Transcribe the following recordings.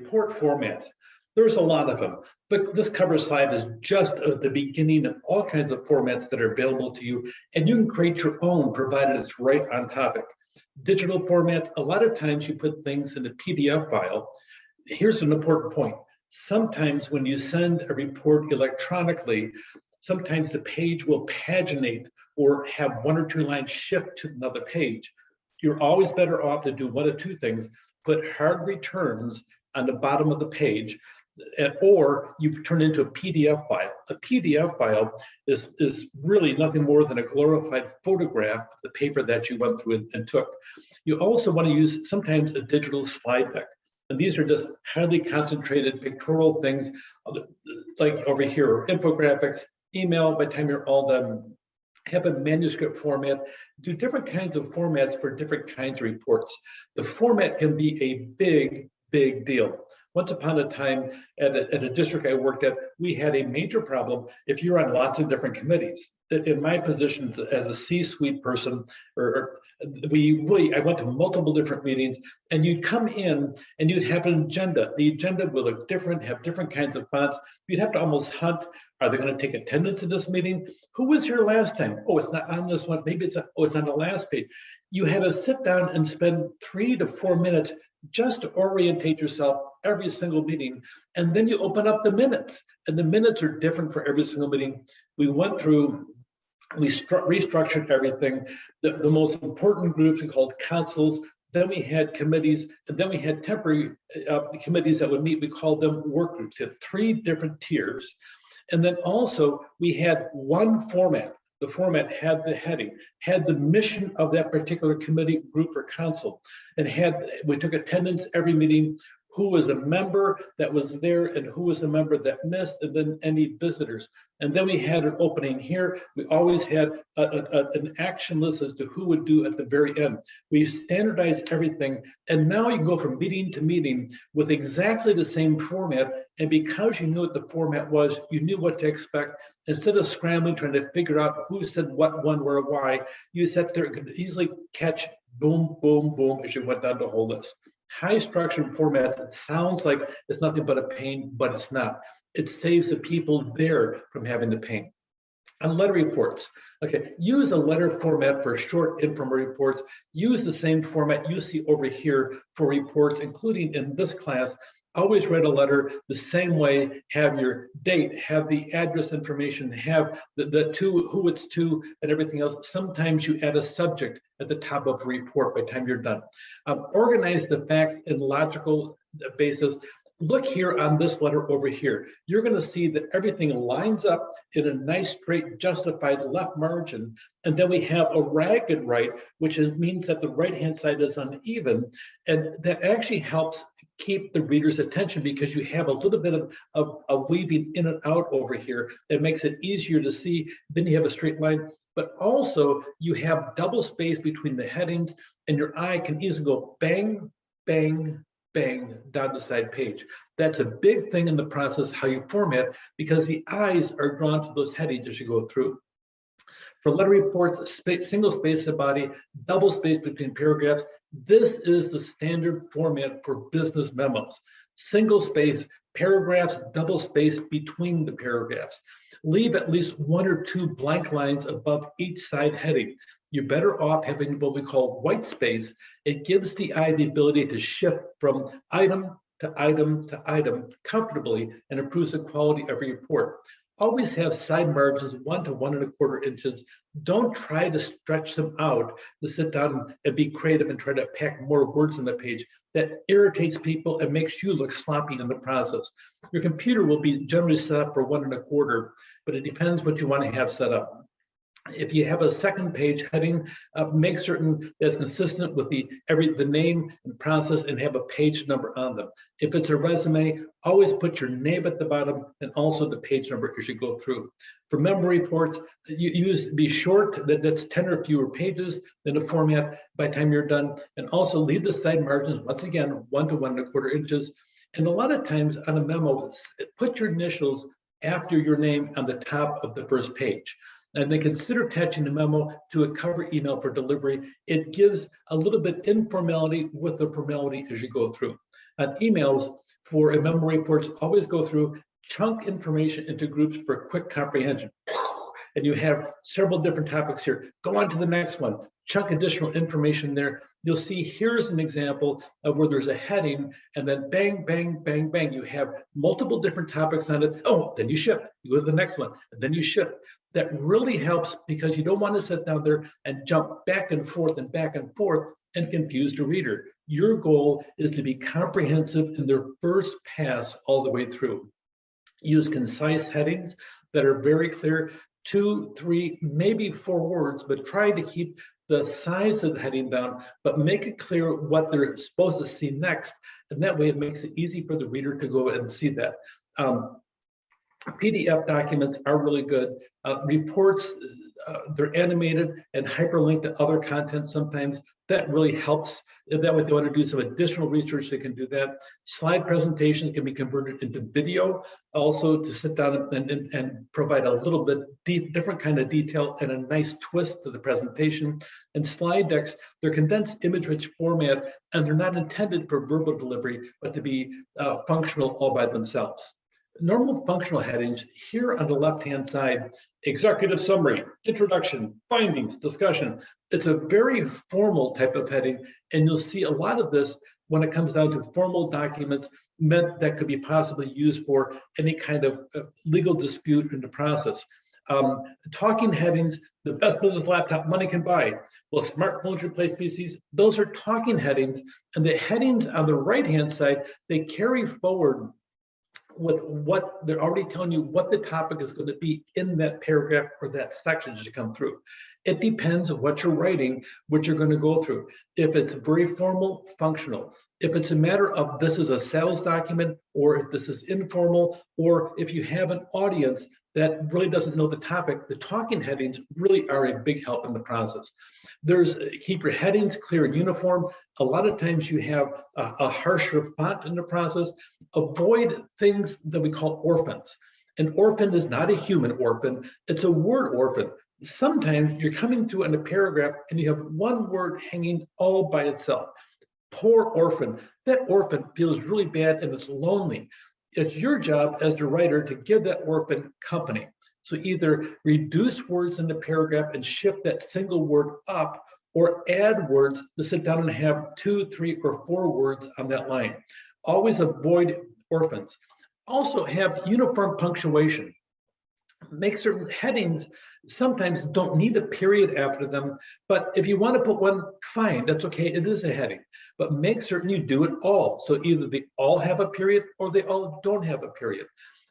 report formats. There's a lot of them, but this cover slide is just the beginning of all kinds of formats that are available to you, and you can create your own provided it's right on topic. Digital formats, a lot of times you put things in a PDF file. Here's an important point. Sometimes when you send a report electronically, sometimes the page will paginate or have one or two lines shift to another page. You're always better off to do one of two things: put hard returns on the bottom of the page, or you turn into a PDF file. A PDF file is really nothing more than a glorified photograph of the paper that you went through and took. You also want to use sometimes a digital slide deck. And these are just highly concentrated pictorial things like over here, infographics, email by the time you're all done. Have a manuscript format, do different kinds of formats for different kinds of reports. The format can be a big deal. Once upon a time at a district I worked at, we had a major problem if you're on lots of different committees. In my position as a C-suite person, I went to multiple different meetings, and you'd come in and you'd have an agenda. The agenda would look different, have different kinds of fonts. You'd have to almost hunt. Are they going to take attendance at this meeting? Who was here last time? Oh, it's not on this one. Maybe it's on the last page. You had to sit down and spend 3 to 4 minutes just to orientate yourself every single meeting. And then you open up the minutes, and the minutes are different for every single meeting. We went through, we restructured everything. The most important groups we called councils. Then we had committees, and then we had temporary committees that would meet. We called them work groups. We had 3 different tiers. And then also we had one format. The format had the heading, had the mission of that particular committee, group, or council, and we took attendance every meeting, who was a member that was there and who was a member that missed, and then any visitors. And then we had an opening here. We always had an action list as to who would do at the very end. We standardized everything, and now you can go from meeting to meeting with exactly the same format. And because you knew what the format was, you knew what to expect. Instead of scrambling, trying to figure out who said what, when, where, why, you sat there and could easily catch boom, boom, boom as you went down the whole list. High structured formats, it sounds like it's nothing but a pain, but it's not. It saves the people there from having the pain. And letter reports. Okay, use a letter format for short informal reports. Use the same format you see over here for reports, including in this class. Always write a letter the same way, have your date, have the address information, have the to, who it's to, and everything else. Sometimes you add a subject at the top of a report by the time you're done. Organize the facts in logical basis. Look here on this letter over here. You're going to see that everything lines up in a nice, straight, justified left margin. And then we have a ragged right, which means that the right-hand side is uneven. And that actually helps keep the reader's attention because you have a little bit of weaving in and out over here. It makes it easier to see. Then you have a straight line. But also, you have double space between the headings, and your eye can easily go bang, bang, bang down the side page. That's a big thing in the process, how you format, because the eyes are drawn to those headings as you go through. For letter reports, single space of body, double space between paragraphs. This is the standard format for business memos. Single space, paragraphs, double space between the paragraphs. Leave at least 1 or 2 blank lines above each side heading. You're better off having what we call white space. It gives the eye the ability to shift from item to item to item comfortably and improves the quality of your report. Always have side margins 1 to 1.25 inches. Don't try to stretch them out to sit down and be creative and try to pack more words on the page. That irritates people and makes you look sloppy in the process. Your computer will be generally set up for 1.25, but it depends what you want to have set up. If you have a second page heading, make certain that's consistent with the name and process and have a page number on them. If it's a resume, always put your name at the bottom and also the page number as you go through. For memo reports, be short, that's 10 or fewer pages in the format by the time you're done, and also leave the side margins, once again, 1 to 1.25 inches. And a lot of times on a memo, put your initials after your name on the top of the first page. and then consider attaching a memo to a cover email for delivery. It gives a little bit informality with the formality as you go through. On emails for a memo reports, always go through, chunk information into groups for quick comprehension. And you have several different topics here. Go on to the next one, chunk additional information there. You'll see here's an example of where there's a heading and then bang, bang, bang, bang. You have multiple different topics on it. Oh, then you shift. You go to the next one, and then you shift. That really helps because you don't want to sit down there and jump back and forth and confuse the reader. Your goal is to be comprehensive in their first pass all the way through. Use concise headings that are very clear, 2, 3, maybe 4 words, but try to keep the size of the heading down, but make it clear what they're supposed to see next. And that way it makes it easy for the reader to go and see that. PDF documents are really good. Reports, they're animated and hyperlinked to other content sometimes. That really helps. If that way they want to do some additional research, they can do that. Slide presentations can be converted into video, also to sit down and provide a little bit different kind of detail and a nice twist to the presentation. And slide decks, they're condensed image-rich format, and they're not intended for verbal delivery, but to be functional all by themselves. Normal functional headings here on the left-hand side, executive summary, introduction, findings, discussion. It's a very formal type of heading, and you'll see a lot of this when it comes down to formal documents meant that could be possibly used for any kind of legal dispute in the process. Talking headings, the best business laptop money can buy. Will smartphones replace PCs? Those are talking headings, and the headings on the right-hand side, they carry forward with what they're already telling you what the topic is going to be in that paragraph or that section as you come through. It depends on what you're writing, what you're going to go through. If it's very formal, functional. If it's a matter of this is a sales document, or if this is informal, or if you have an audience that really doesn't know the topic, the talking headings really are a big help in the process. Keep your headings clear and uniform. A lot of times you have a harsher font in the process. Avoid things that we call orphans. An orphan is not a human orphan, it's a word orphan. Sometimes you're coming through in a paragraph and you have one word hanging all by itself. Poor orphan. That orphan feels really bad and it's lonely. It's your job as the writer to give that orphan company. So either reduce words in the paragraph and shift that single word up, or add words to sit down and have 2, 3, or 4 words on that line. Always avoid orphans. Also have uniform punctuation. Make certain headings sometimes don't need a period after them, but if you want to put one, fine, that's okay, it is a heading. But make certain you do it all. So either they all have a period or they all don't have a period.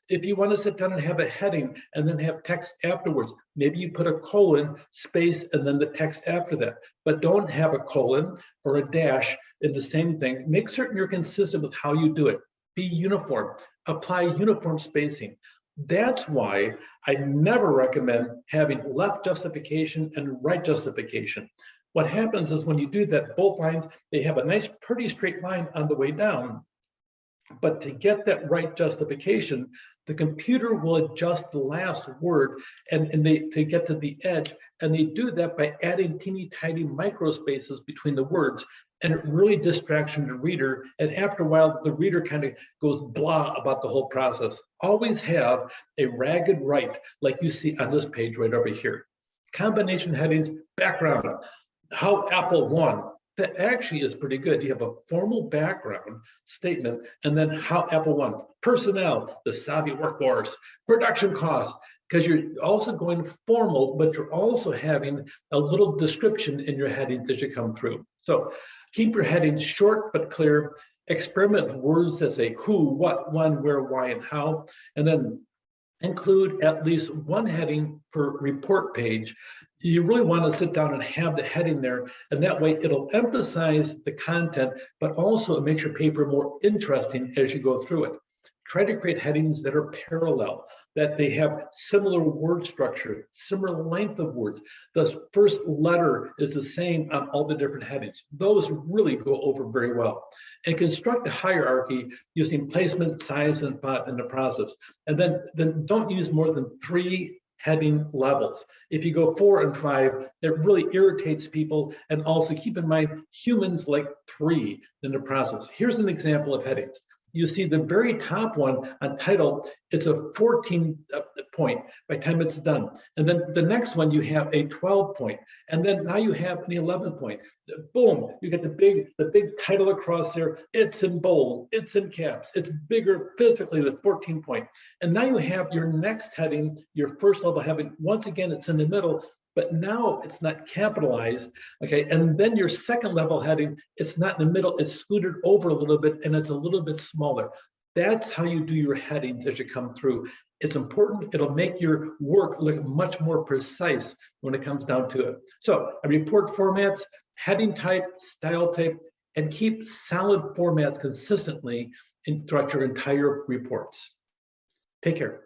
If you want to sit down and have a heading and then have text afterwards, maybe you put a colon, space, and then the text after that. But don't have a colon or a dash in the same thing. Make certain you're consistent with how you do it. Be uniform. Apply uniform spacing. That's why I never recommend having left justification and right justification. What happens is when you do that, both lines, they have a nice, pretty straight line on the way down. But to get that right justification, the computer will adjust the last word and to get to the edge. And they do that by adding teeny tiny micro spaces between the words. And it really distracts the reader. And after a while, the reader kind of goes blah about the whole process. Always have a ragged right, like you see on this page right over here. Combination headings, background, how Apple won. That actually is pretty good. You have a formal background statement, and then how Apple won. Personnel, the savvy workforce, production costs, because you're also going formal, but you're also having a little description in your headings as you come through. So keep your headings short but clear. Experiment with words that say who, what, when, where, why, and how, and then include at least one heading per report page. You really want to sit down and have the heading there, and that way it'll emphasize the content, but also it makes your paper more interesting as you go through it. Try to create headings that are parallel, that they have similar word structure, similar length of words. The first letter is the same on all the different headings. Those really go over very well. And construct a hierarchy using placement, size, and font in the process. And then don't use more than 3 heading levels. If you go 4 and 5, it really irritates people. And also keep in mind, humans like 3 in the process. Here's an example of headings. You see the very top one on title, it's a 14 point by the time it's done. And then the next one, you have a 12 point. And then now you have an 11 point. Boom, you get the big title across there. It's in bold, it's in caps, it's bigger physically with 14 point. And now you have your next heading, your first level heading. Once again, it's in the middle, but now it's not capitalized, okay? And then your second level heading, it's not in the middle, it's scooted over a little bit and it's a little bit smaller. That's how you do your headings as you come through. It's important, it'll make your work look much more precise when it comes down to it. So a report formats, heading type, style type, and keep solid formats consistently throughout your entire reports. Take care.